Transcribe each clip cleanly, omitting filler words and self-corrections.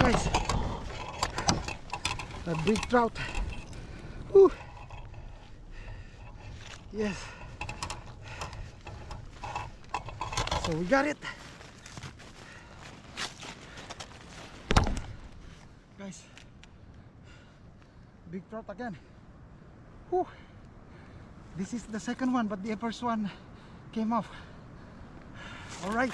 guys. A big trout. Woo. Yes. So we got it. Guys. Big trout again. Woo. This is the second one, but the first one came off. All right.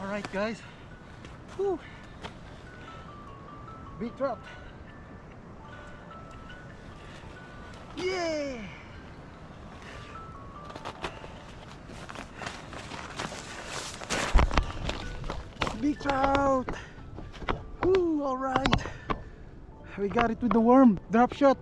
All right, guys. Whew. Big trout. Yeah. Big trout. Woo, all right. We got it with the worm drop shot.